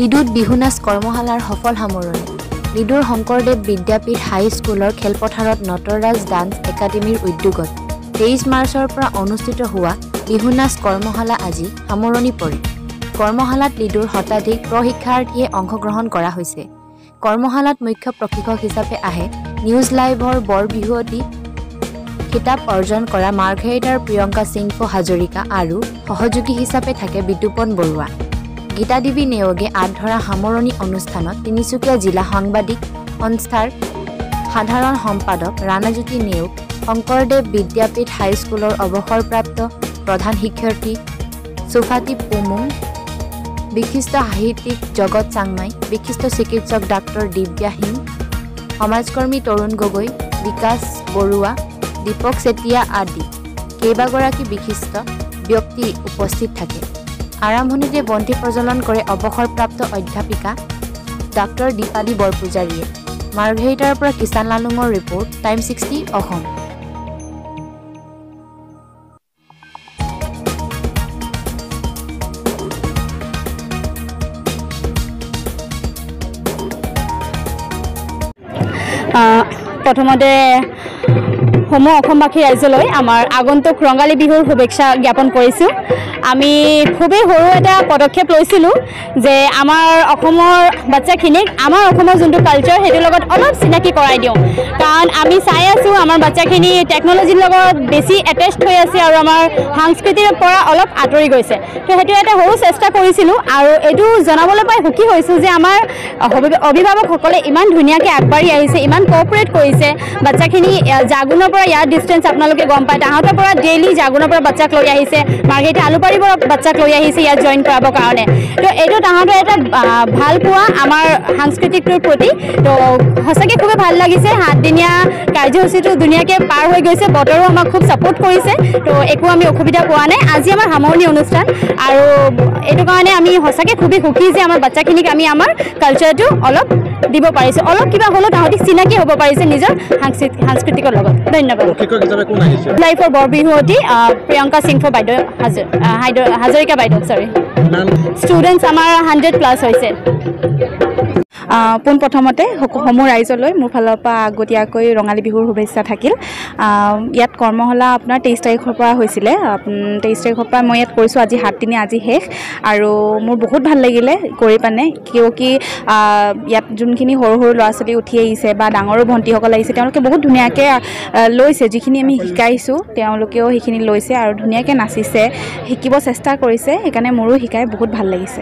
লিডুত বিহু নাচ কৰ্মশালাৰ সফল সামৰণি লিডুৰ শংকৰদেৱ বিদ্যাপীঠ হাইস্কুলৰ খেলপথাৰত নটৰাজ ডান্স একাডেমীৰ উদ্যোগত 23 মাৰ্চৰ পৰা অনুষ্ঠিত হোৱা বিহু নাচ কৰ্মশালা আজি সামৰণি পৰে কৰ্মশালাত লিডুৰ শতাধিক প্ৰশিক্ষাৰ্থীয়ে অংশগ্ৰহণ কৰা হৈছে কৰ্মশালাত মুখ্য প্ৰশিক্ষক হিচাপে আহে নিউজ লাইভৰ বৰবিহুৱতী খিতাপ অৰ্জন কৰা মাৰ্ঘেৰিটাৰ প্ৰিয়ংকা সিংফো হাজৰিকা আৰু সহযোগী হিচাপে থাকে বিতুপন বৰুৱা গীতা দেৱী নেওগে আধৰা সামৰণি অনুষ্ঠানত তিনিচুকীয়া জিলা সাংবাদিক সংস্থাৰ সাধাৰণ সম্পাদক ৰাণাজ্যোতি নেওগ শংকৰদেৱ বিদ্যাপীঠ হাইস্কুলৰ অৱসৰপ্ৰাপ্ত প্ৰধান শিক্ষাৰ্থী সুফাতি পুমুং বিশিষ্ট সাহিত্যিক জগত চাংমাই বিশিষ্ট চিকিৎসক ডাক্তৰ দিব্যা সিং সমাজকৰ্মী তৰুণ গগৈ বিকাশ বৰুৱা দীপক চেতিয়া আদি কেইবাগৰাকী বিশিষ্ট ব্যক্তি উপস্থিত থাকে আৰম্ভণিতে বন্তি প্ৰজ্বলন কৰে অৱসৰপ্ৰাপ্ত অধ্যাপিকা ডাক্তৰ দীপালী বৰপূজাৰীয়ে মাৰ্ঘেৰিটাৰ পৰা কিষাণ লালুঙৰ ৰিপৰ্ট টাইম 60 অসম প্ৰথমতে সমূহ অসমবাসী ৰাইজলৈ আমাৰ আগন্তুক ৰঙালী বিহুৰ শুভেচ্ছা জ্ঞাপন কৰিছোঁ আমি খুবেই সৰু এটা পদক্ষেপ লৈছিলোঁ যে আমাৰ অসমৰ বাচ্চাখিনিক আমাৰ অসমৰ যোনটো কালচাৰ সেইটোৰ লগত অলপ চিনাকি কৰাই দিওঁ কাৰণ আমি চাই আছোঁ আমাৰ বাচ্চাখিনি টেকন'লজিৰ লগত বেছি এটেচড হৈ আছে আৰু আমাৰ সংস্কৃতিৰ পৰা অলপ আঁতৰি গৈছে তো সেইটো এটা সৰু চেষ্টা কৰিছিলোঁ আৰু এইটো জনাবলৈ পাই সুখী হৈছোঁ যে আমাৰ অভিভাৱকসকলে ইমান ধুনীয়াকৈ আগবাঢ়ি আহিছে ইমান কোঅপাৰেট কৰিছে বাচ্চাখিনি জাগুনৰ পৰা ইয়াৰ ডিষ্টেঞ্চ আপোনালোকে গম পায় তাহাঁতৰ পৰা ডেইলি জাগুনৰ পৰা বাচ্চাক লৈ আহিছে মাৰ্ঘেৰিটা আলুবাৰীৰ পৰা বাচ্চাক লৈ আহিছে ইয়াত জইন কৰাবৰ কাৰণে তো এইটো তাহাঁতৰ এটা ভাল পোৱা আমাৰ সাংস্কৃতিকটোৰ প্ৰতি তো সঁচাকৈ খুবেই ভাল লাগিছে 7 দিনীয়া কাৰ্যসূচীটো ধুনীয়াকৈ পাৰ হৈ গৈছে বতৰো আমাক খুব ছাপোৰ্ট কৰিছে তো একো আমি অসুবিধা পোৱা নাই আজি আমাৰ সামৰণি অনুষ্ঠান আৰু এইটো কাৰণে আমি সঁচাকৈ খুবেই সুখী যে আমাৰ বাচ্চাখিনিক আমি আমাৰ কালচাৰটো অলপ দিব পাৰিছোঁ অলপ কিবা হ'লেও তাহাঁতি চিনাকি হ'ব পাৰিছে নিজৰ সাংস্কৃতিকৰ লগত ধন্যবাদ লাইফৰ বৰবিহুৱতী প্ৰিয়ংকা সিংফো বাইদেউ হাজৰিকা বাইদেউ চৰি ষ্টুডেণ্টছ আমাৰ 100+ হৈছে পোনপ্ৰথমতে সমূহ ৰাইজলৈ মোৰ ফালৰ পৰা আগতীয়াকৈ ৰঙালী বিহুৰ শুভেচ্ছা থাকিল ইয়াত কৰ্মশালা আপোনাৰ 23 তাৰিখৰ পৰা হৈছিলে 23 তাৰিখৰ পৰা মই ইয়াত কৰিছোঁ আজি 7 দিনে আজি শেষ আৰু মোৰ বহুত ভাল লাগিলে কৰি পানে কিয়কি ইয়াত যোনখিনি সৰু সৰু ল'ৰা ছোৱালী উঠি আহিছে বা ডাঙৰো ভণ্টিসকল আহিছে তেওঁলোকে বহুত ধুনীয়াকৈ লৈছে যিখিনি আমি শিকাইছোঁ তেওঁলোকেও সেইখিনি লৈছে আৰু ধুনীয়াকৈ নাচিছে শিকিব চেষ্টা কৰিছে সেইকাৰণে মোৰো শিকাই বহুত ভাল লাগিছে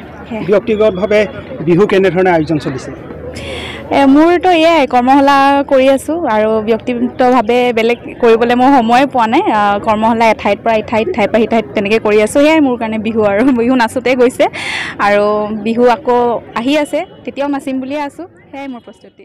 ব্যক্তিগতভাৱে বিহু কেনেধৰণে আয়োজন চলিছে মোৰতো এয়াই কৰ্মশালা কৰি আছোঁ আৰু ব্যক্তিগতভাৱে বেলেগ কৰিবলৈ মই সময় পোৱা নাই কৰ্মশালা এঠাইৰ পৰা ঠাইৰ পৰা সিঠাইত তেনেকৈ কৰি আছোঁ সেয়াই মোৰ কাৰণে বিহু আৰু বিহু নাচোঁতে গৈছে আৰু বিহু আকৌ আহি আছে তেতিয়াও নাচিম বুলিয়ে আছোঁ সেয়াই মোৰ প্ৰস্তুতি